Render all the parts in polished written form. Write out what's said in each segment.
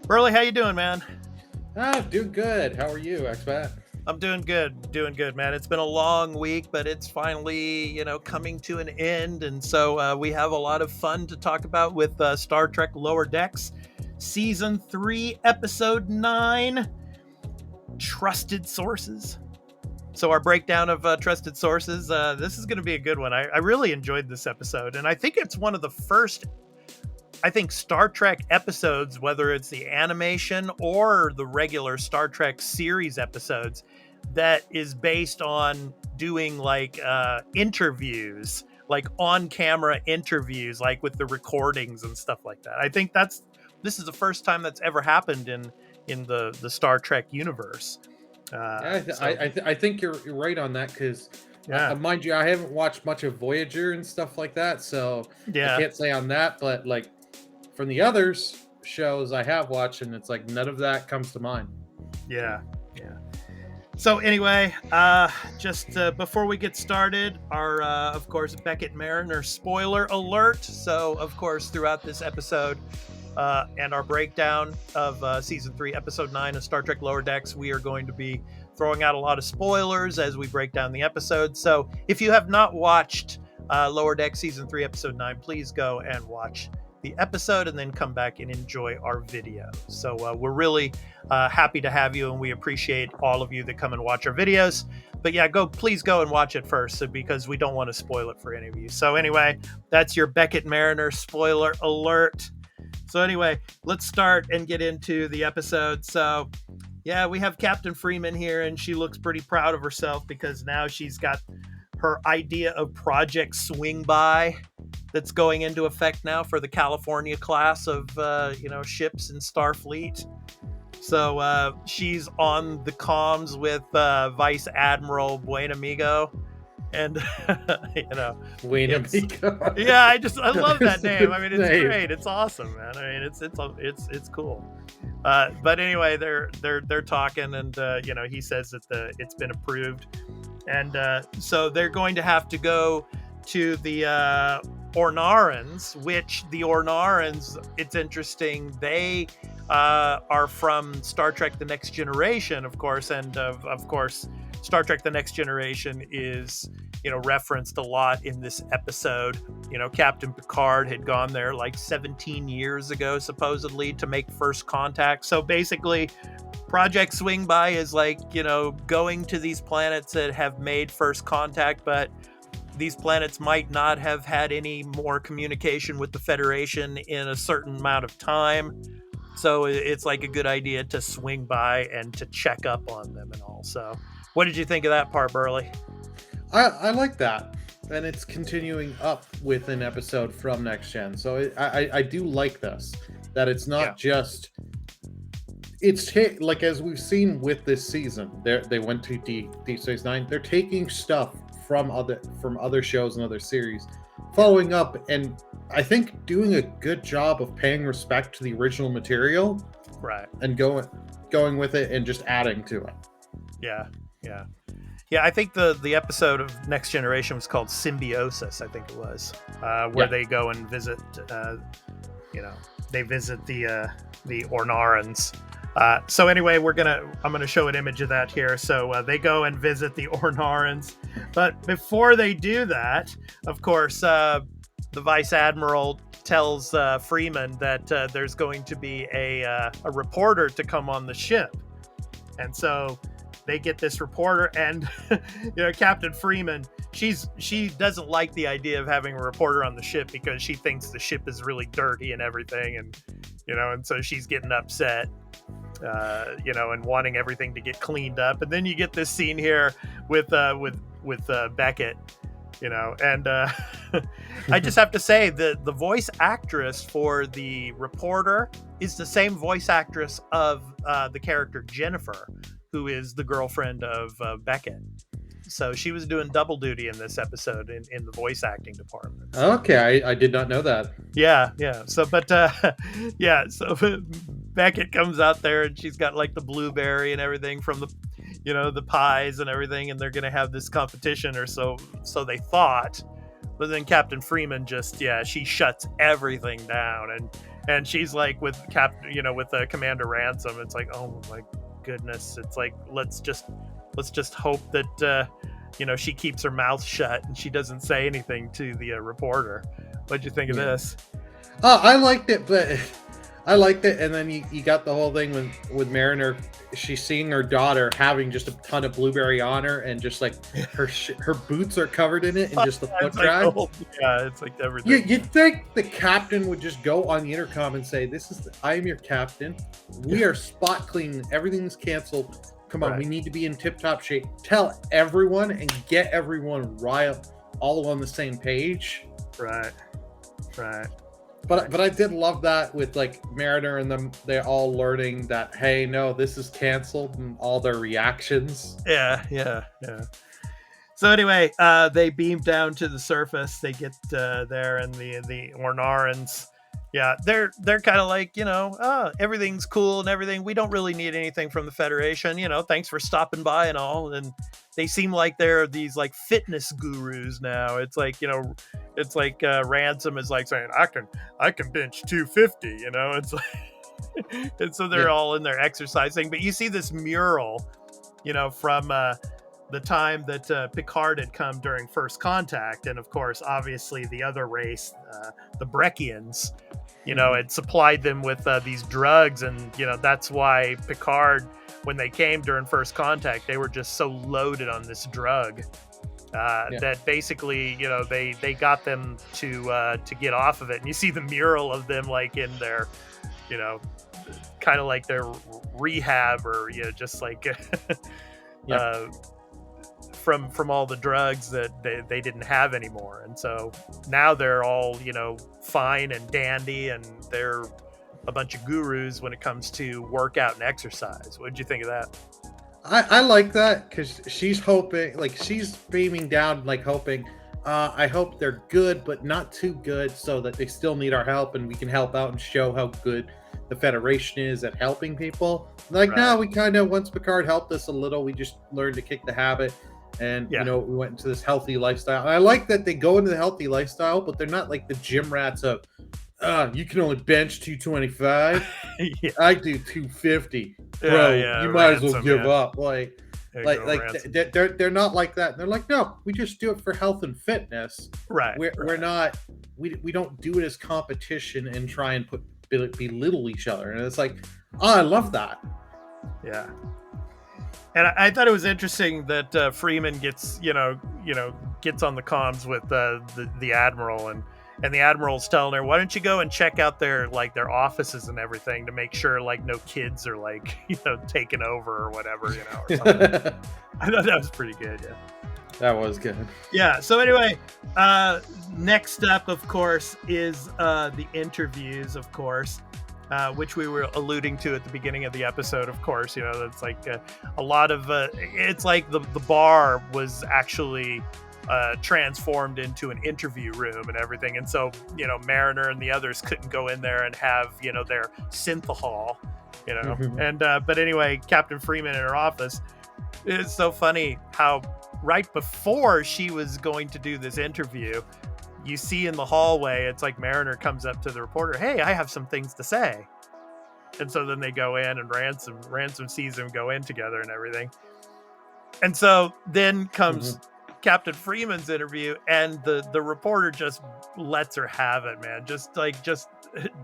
Burley, how you doing, man? Doing good. How are you, Expat? I'm doing good, man. It's been a long week, but it's finally, coming to an end. And so we have a lot of fun to talk about with Star Trek Lower Decks, Season 3, Episode 9, Trusted Sources. So our breakdown of Trusted Sources, this is going to be a good one. I really enjoyed this episode, and I think it's one of the first Star Trek episodes, whether it's the animation or the regular Star Trek series episodes, that is based on doing like interviews, like on-camera interviews, like with the recordings and stuff like that. I think this is the first time that's ever happened in the Star Trek universe. I think you're right on that because, mind you, I haven't watched much of Voyager and stuff like that, so I can't say on that. But like from the others shows I have watched, and it's like none of that comes to mind. Yeah. So anyway, just before we get started, our of course Beckett Mariner spoiler alert. So of course throughout this episode and our breakdown of Season 3, Episode 9 of Star Trek Lower Decks, we are going to be throwing out a lot of spoilers as we break down the episode. So if you have not watched Lower Decks Season 3, Episode 9, please go and watch the episode and then come back and enjoy our video. So we're really happy to have you, and we appreciate all of you that come and watch our videos. But yeah, please go and watch it first, because we don't want to spoil it for any of you. So anyway, that's your Beckett Mariner spoiler alert. So anyway, let's start and get into the episode. So yeah, we have Captain Freeman here, and she looks pretty proud of herself because now she's got her idea of Project Swing By that's going into effect now for the California class of ships in Starfleet. So she's on the comms with Vice Admiral Buenamigo, and Buenamigo. Yeah, I love that name. I mean, it's great. It's awesome, man. I mean, it's cool. But anyway, they're talking, and he says that it's been approved, and so they're going to have to go to the Ornarans, which the Ornarans, it's interesting, they are from Star Trek The Next Generation, of course, and of course Star Trek The Next Generation is referenced a lot in this episode. Captain Picard had gone there like 17 years ago supposedly to make first contact. So basically Project Swing By is like going to these planets that have made first contact, but these planets might not have had any more communication with the Federation in a certain amount of time. So it's like a good idea to swing by and to check up on them and all. So what did you think of that part, Burley? I like that. And it's continuing up with an episode from Next Gen. So I do like this, that it's not just... It's like, as we've seen with this season, they went to Deep Space Nine. They're taking stuff from other shows and other series, following up, and I think doing a good job of paying respect to the original material, right? And going with it and just adding to it. Yeah. I think the episode of Next Generation was called Symbiosis. I think it was where they go and visit. They visit the Ornarans. So anyway, I'm gonna show an image of that here. So they go and visit the Ornarans, but before they do that, of course, the Vice Admiral tells Freeman that there's going to be a reporter to come on the ship, and so they get this reporter, and Captain Freeman, she doesn't like the idea of having a reporter on the ship because she thinks the ship is really dirty and everything, and so she's getting upset. And wanting everything to get cleaned up, and then you get this scene here with Beckett, and I just have to say that the voice actress for the reporter is the same voice actress of the character Jennifer, who is the girlfriend of Beckett. So she was doing double duty in this episode in the voice acting department. Okay, I did not know that. Yeah. So, so Beckett comes out there, and she's got like the blueberry and everything from the pies and everything, and they're going to have this competition or so they thought. But then Captain Freeman she shuts everything down, and and she's like with with Commander Ransom. It's like, oh my goodness. It's like let's just hope that she keeps her mouth shut and she doesn't say anything to the reporter. What'd you think of this? I liked it, but I liked it, and then you got the whole thing with Mariner. She's seeing her daughter having just a ton of blueberry on her, and just like her boots are covered in it, and just the foot drag. It's like everything. You'd think the captain would just go on the intercom and say, I am your captain. We are spot clean. Everything's canceled. Come on, we need to be in tip-top shape. Tell everyone and get everyone all on the same page. Right. But I did love that with like Mariner and them. They're all learning that, hey, no, this is canceled, and all their reactions. Yeah. So anyway, they beam down to the surface. They get there, and the Ornarans, they're kind of like, everything's cool and everything. We don't really need anything from the Federation. Thanks for stopping by and all. And they seem like they're these like fitness gurus now. It's like, Ransom is like saying, I can bench 250. It's like, and so they're all in their exercise thing. But you see this mural, from the time that Picard had come during First Contact, and of course, obviously, the other race, the Brekkians, had supplied them with these drugs, and that's why Picard, when they came during First Contact, they were just so loaded on this drug that basically, they got them to get off of it. And you see the mural of them like in their, kind of like their rehab, or just like from all the drugs that they didn't have anymore. And so now they're all, fine and dandy, and they're a bunch of gurus when it comes to workout and exercise. What did you think of that? I like that, because she's hoping, like, she's beaming down, like, hoping, I hope they're good, but not too good, so that they still need our help, and we can help out and show how good the Federation is at helping people. Like, no, we kind of, once Picard helped us a little, we just learned to kick the habit, and, we went into this healthy lifestyle. And I like that they go into the healthy lifestyle, but they're not like the gym rats of, you can only bench 225. I do 250. Bro, you might as well give up. They're not like that. They're like, no, we just do it for health and fitness. We're not. We don't do it as competition and try and belittle each other. And it's like, I love that. Yeah. And I thought it was interesting that Freeman gets gets on the comms with the Admiral, and the Admiral's telling her, why don't you go and check out their offices and everything to make sure like no kids are like, taking over or whatever, or something. I thought that was pretty good. Yeah. That was good. Yeah. So anyway, next up, of course, is the interviews, of course, which we were alluding to at the beginning of the episode. Of course, it's like a lot of it's like the bar was actually transformed into an interview room and everything, and so Mariner and the others couldn't go in there and have their synthahol, and but anyway, Captain Freeman in her office. It's so funny how right before she was going to do this interview, you see in the hallway, it's like Mariner comes up to the reporter, hey, I have some things to say. And so then they go in, and Ransom sees them go in together and everything. And so then comes Captain Freeman's interview, and the reporter just lets her have it, man. Just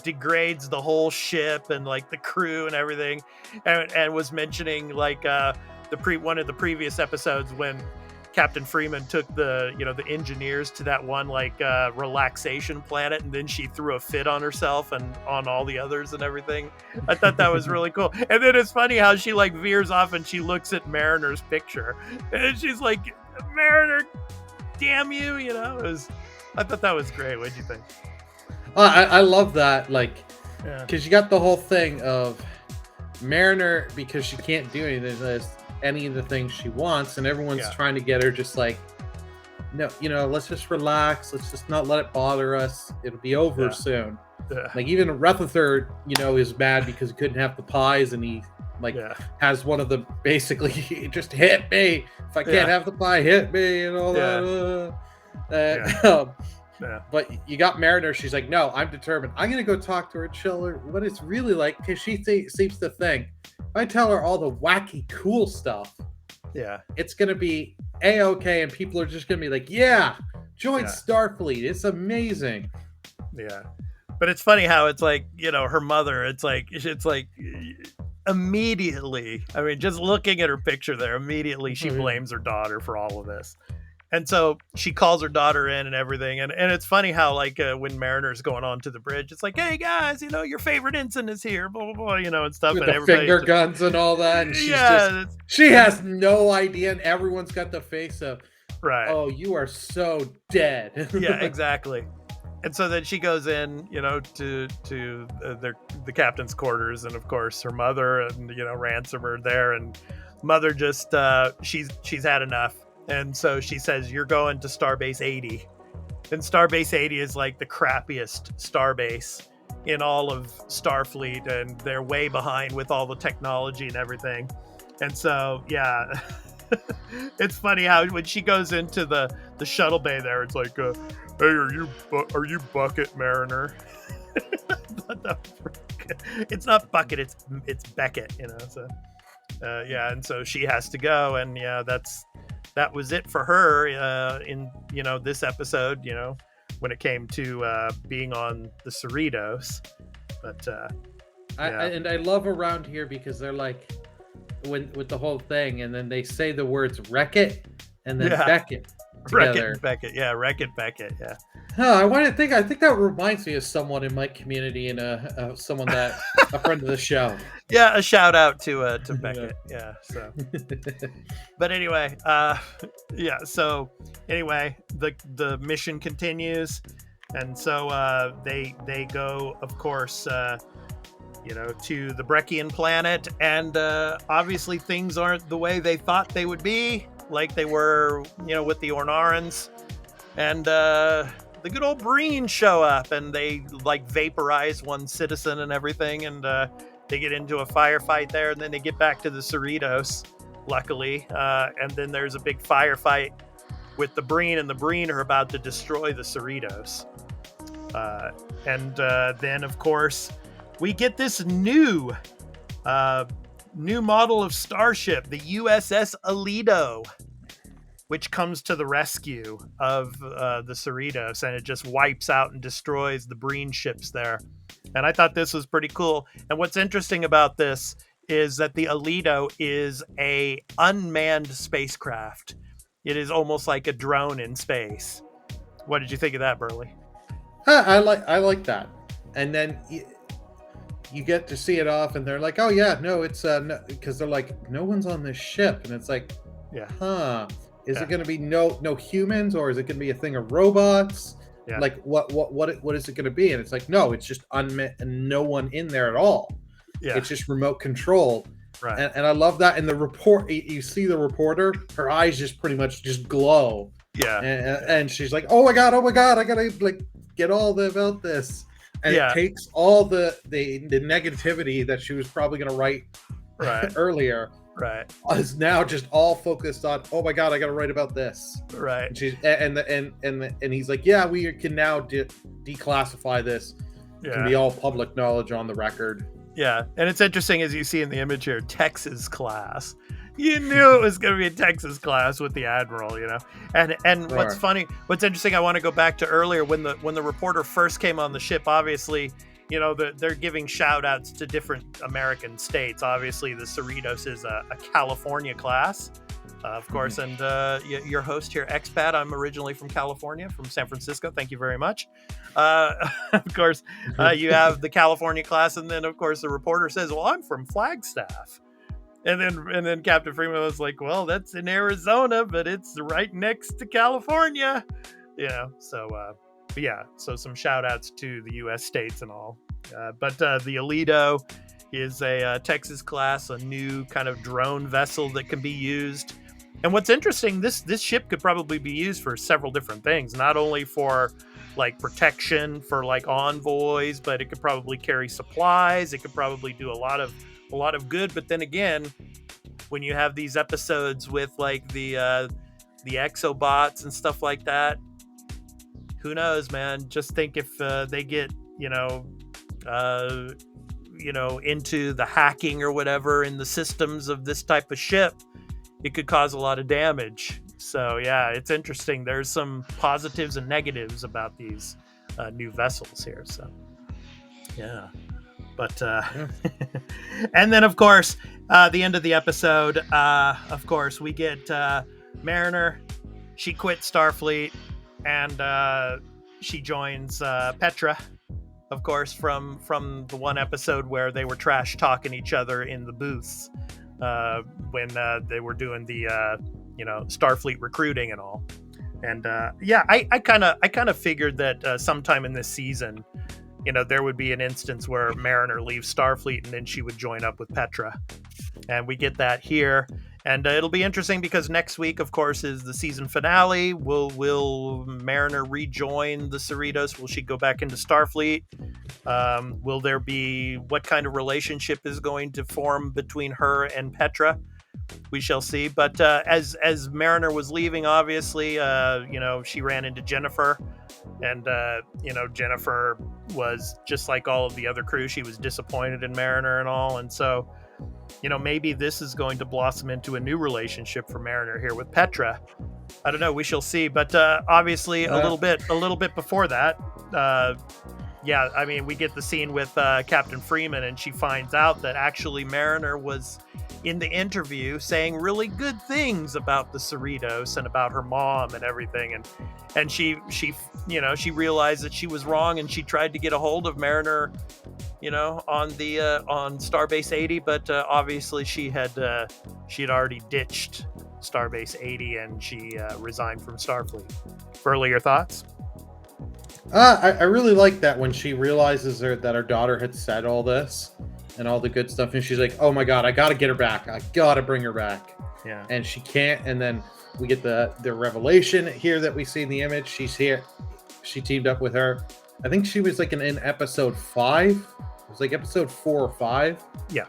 degrades the whole ship and like the crew and everything, and was mentioning like one of the previous episodes when Captain Freeman took the engineers to that one like relaxation planet, and then she threw a fit on herself and on all the others and everything. I thought that was really cool. And then it's funny how she like veers off and she looks at Mariner's picture, and she's like, Mariner, damn you, I thought that was great. What'd you think? I love that, like, because you got the whole thing of Mariner, because she can't do any of the things she wants, and everyone's trying to get her just like, no, let's just relax, let's just not let it bother us, it'll be over soon. Like even Rutherford, is mad because he couldn't have the pies, and he has one of the basically just hit me if I can't have the pie, hit me, and all that. Yeah. But you got Mariner. She's like, no, I'm determined. I'm going to go talk to her and show her what it's really like, because she seems to think if I tell her all the wacky, cool stuff, Yeah. it's going to be A-okay, and people are just going to be like, yeah, join Starfleet. It's amazing. Yeah. But it's funny how it's like, her mother, it's like immediately, I mean, just looking at her picture there, immediately she blames her daughter for all of this. And so she calls her daughter in and everything. And it's funny how, like, when Mariner's going on to the bridge, it's like, hey, guys, your favorite ensign is here, blah, blah, blah, and stuff. With and the finger guns and all that. And she has no idea. And everyone's got the face of, right. Oh, you are so dead. Yeah, exactly. And so then she goes in, to the captain's quarters. And, of course, her mother and, Ransom are there. And mother just, she's had enough. And so she says, you're going to Starbase 80. And Starbase 80 is like the crappiest starbase in all of Starfleet. And they're way behind with all the technology and everything. And so, yeah, it's funny how when she goes into the shuttle bay there, it's like, hey, are you Bucket, Mariner? It's not Bucket, it's Beckett, so yeah, and so she has to go, and yeah, that was it for her in this episode, when it came to being on the Cerritos. But I love around here because they're like, with the whole thing, and then they say the words wreck it and then Beckett together. Beckett, yeah, wreck it, Beckett, yeah. I think that reminds me of someone in my community, and someone that a friend of the show. Yeah, a shout out to Beckett. Yeah. So, but anyway, yeah. So anyway, the mission continues, and so they go, of course, to the Brekkian planet, and obviously things aren't the way they thought they would be, like they were, with the Ornarans, and the good old Breen show up, and they like vaporize one citizen and everything, and they get into a firefight there, and then they get back to the Cerritos, luckily, and then there's a big firefight with the Breen, and the Breen are about to destroy the Cerritos, and then of course we get this new model of starship, the U.S.S. Aledo, which comes to the rescue of the Cerritos, and it just wipes out and destroys the Breen ships there. And I thought this was pretty cool. And what's interesting about this is that the Aledo is a unmanned spacecraft. It is almost like a drone in space. What did you think of that, Burley? I like that. And then you get to see it off, and they're like, oh yeah, no, it's because they're like, no one's on this ship, and it's like, yeah, is it going to be no humans, or is it going to be a thing of robots? Yeah. Like what is it going to be? And it's like, no, it's just unmet and no one in there at all. Yeah. It's just remote control. Right. And I love that. And the report, you see the reporter, her eyes just pretty much just glow. Yeah. And she's like, oh my god, I gotta like get all about this. And it takes all the negativity that she was probably gonna write earlier. Right. Is now just all focused on, oh my god, I gotta write about this. Right. And she's and he's like, yeah, we can now declassify this. It can be all public knowledge on the record. Yeah, and it's interesting, as you see in the image here, Texas class. You knew it was going to be a Texas class with the Admiral, And what's funny, what's interesting, I want to go back to earlier when the reporter first came on the ship. Obviously, they're giving shout outs to different American states. Obviously, the Cerritos is a California class, of course. And your host here, expat, I'm originally from California, from San Francisco. Thank you very much. Of course, you have the California class, and then of course the reporter says, "Well, I'm from Flagstaff," and then Captain Freeman was like, "Well, that's in Arizona, but it's right next to California," So so some shout outs to the U.S. states and all. But the Aledo is a Texas class, a new kind of drone vessel that can be used. And what's interesting, this ship could probably be used for several different things, not only for like protection for like envoys, but it could probably carry supplies. It could probably do a lot of good. But then again, when you have these episodes with like the exobots and stuff like that, who knows, man? Just think if they get, into the hacking or whatever in the systems of this type of ship, it could cause a lot of damage. So yeah, it's interesting. There's some positives and negatives about these new vessels here. So yeah, but and then of course, the end of the episode, of course, we get Mariner. She quit Starfleet and she joins Petra, of course, from the one episode where they were trash talking each other in the booths when they were doing the Starfleet recruiting and all. And I kind of figured that sometime in this season, there would be an instance where Mariner leaves Starfleet and then she would join up with Petra, and we get that here. And it'll be interesting because next week, of course, is the season finale. Will Mariner rejoin the Cerritos? Will she go back into Starfleet? Will there be, what kind of relationship is going to form between her and Petra? We shall see. But as Mariner was leaving, obviously, she ran into Jennifer. And, Jennifer was just like all of the other crew. She was disappointed in Mariner and all. And so, maybe this is going to blossom into a new relationship for Mariner here with Petra. I don't know. We shall see. But obviously, a little bit before that, we get the scene with Captain Freeman, and she finds out that actually Mariner was in the interview saying really good things about the Cerritos and about her mom and everything. And she realized that she was wrong, and she tried to get a hold of Mariner, on Starbase 80, but obviously she had already ditched Starbase 80 and she resigned from Starfleet. Furley, your thoughts? I really like that when she realizes that her daughter had said all this and all the good stuff, and she's like, oh my god, I gotta get her back, I gotta bring her back. Yeah. And she can't, and then we get the revelation here that we see in the image. She's here, she teamed up with her. I think she was like in episode 5. It was like episode 4 or 5. Yeah.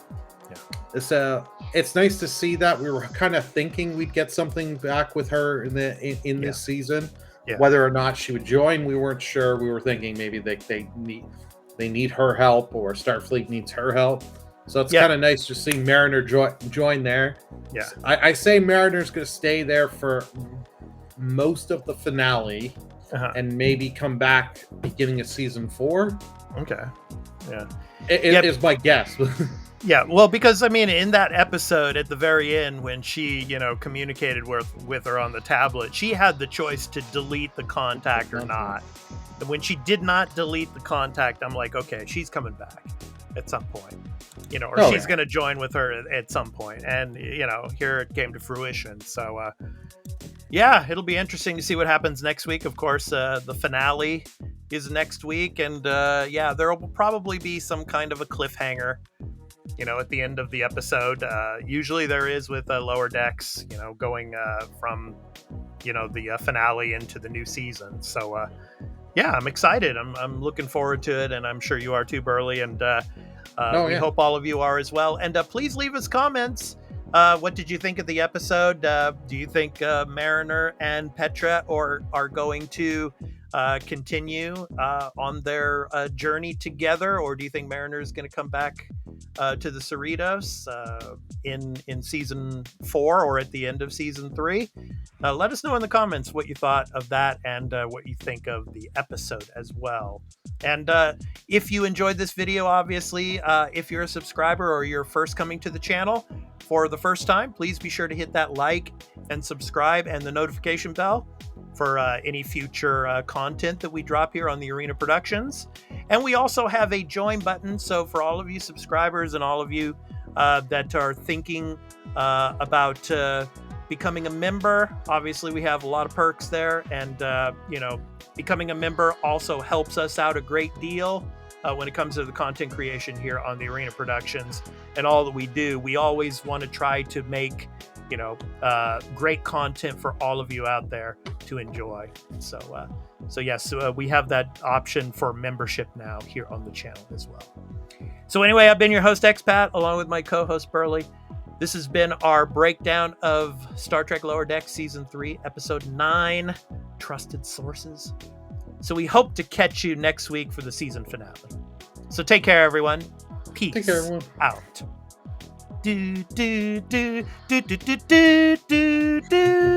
It's nice to see that. We were kind of thinking we'd get something back with her in this season. Yeah. Whether or not she would join, we weren't sure. We were thinking maybe they need her help, or Starfleet needs her help. So it's kind of nice to see Mariner join there. Yeah. I say Mariner's going to stay there for most of the finale, and maybe come back beginning of season 4. Okay. Yeah. It is my guess. Yeah, well, because in that episode at the very end, when she, communicated with her on the tablet, she had the choice to delete the contact or not. And when she did not delete the contact, I'm like, okay, she's coming back at some point, she's going to join with her at some point. And, here it came to fruition. So, it'll be interesting to see what happens next week. Of course, the finale is next week. And, there will probably be some kind of a cliffhanger, at the end of the episode. Usually there is with Lower Decks, going from, the finale into the new season. So, I'm excited. I'm looking forward to it, and I'm sure you are too, Burley. And we hope all of you are as well. And please leave us comments. What did you think of the episode? Do you think Mariner and Petra are going to continue on their journey together, or do you think Mariner is going to come back to the Cerritos in season 4 or at the end of season 3? Let us know in the comments what you thought of that, and what you think of the episode as well. And if you enjoyed this video, obviously, if you're a subscriber or you're first coming to the channel for the first time, please be sure to hit that like and subscribe and the notification bell for any future content that we drop here on the Arena Productions. And we also have a join button. So for all of you subscribers and all of you that are thinking about becoming a member, obviously we have a lot of perks there. And, becoming a member also helps us out a great deal when it comes to the content creation here on the Arena Productions and all that we do. We always want to try to make great content for all of you out there to enjoy. So yes, we have that option for membership now here on the channel as well. So anyway, I've been your host, Expat, along with my co-host, Burley. This has been our breakdown of Star Trek Lower Decks Season 3, Episode 9, Trusted Sources. So we hope to catch you next week for the season finale. So take care, everyone. Peace. Take care, everyone. Out. Do do do do do do do do do.